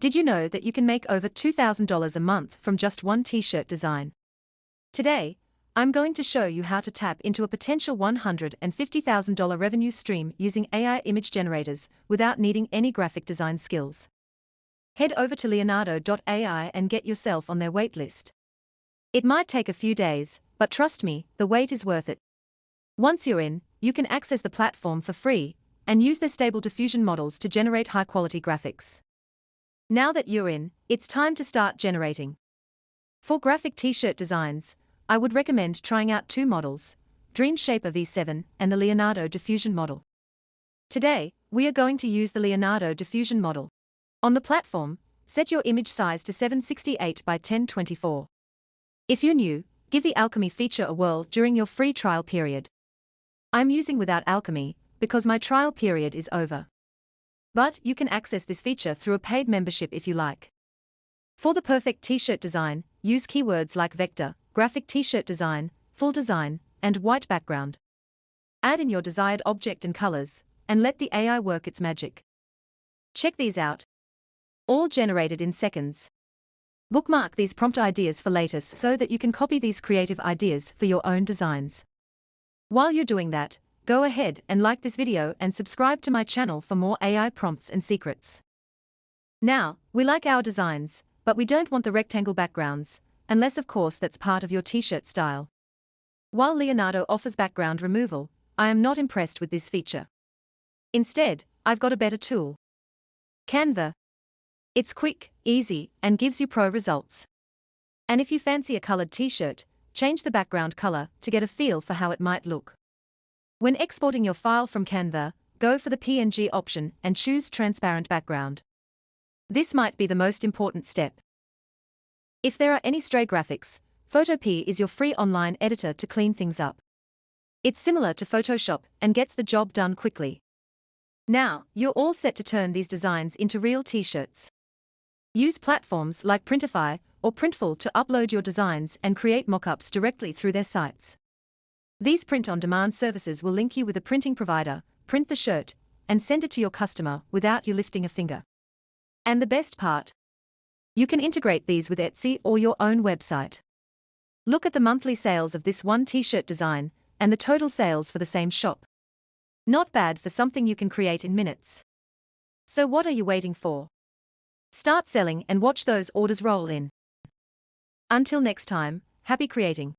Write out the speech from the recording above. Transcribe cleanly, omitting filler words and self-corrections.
Did you know that you can make over $2,000 a month from just one t-shirt design? Today, I'm going to show you how to tap into a potential $150,000 revenue stream using AI image generators without needing any graphic design skills. Head over to Leonardo AI and get yourself on their waitlist. It might take a few days, but trust me, the wait is worth it. Once you're in, you can access the platform for free and use their stable diffusion models to generate high-quality graphics. Now that you're in, it's time to start generating. For graphic t-shirt designs, I would recommend trying out two models, Dream Shaper V7 and the Leonardo Diffusion model. Today, we are going to use the Leonardo Diffusion model. On the platform, set your image size to 768 by 1024. If you're new, give the Alchemy feature a whirl during your free trial period. I'm using without Alchemy because my trial period is over. But you can access this feature through a paid membership if you like. For the perfect t-shirt design, use keywords like vector, graphic t-shirt design, full design, and white background. Add in your desired object and colors, and let the AI work its magic. Check these out. All generated in seconds. Bookmark these prompt ideas for later so that you can copy these creative ideas for your own designs. While you're doing that, go ahead and like this video and subscribe to my channel for more AI prompts and secrets. Now, we like our designs, but we don't want the rectangle backgrounds, unless of course that's part of your t-shirt style. While Leonardo offers background removal, I am not impressed with this feature. Instead, I've got a better tool. Canva. It's quick, easy, and gives you pro results. And if you fancy a colored t-shirt, change the background color to get a feel for how it might look. When exporting your file from Canva, go for the PNG option and choose transparent background. This might be the most important step. If there are any stray graphics, Photopea is your free online editor to clean things up. It's similar to Photoshop and gets the job done quickly. Now, you're all set to turn these designs into real t-shirts. Use platforms like Printify or Printful to upload your designs and create mockups directly through their sites. These print-on-demand services will link you with a printing provider, print the shirt, and send it to your customer without you lifting a finger. And the best part? You can integrate these with Etsy or your own website. Look at the monthly sales of this one t-shirt design and the total sales for the same shop. Not bad for something you can create in minutes. So what are you waiting for? Start selling and watch those orders roll in. Until next time, happy creating.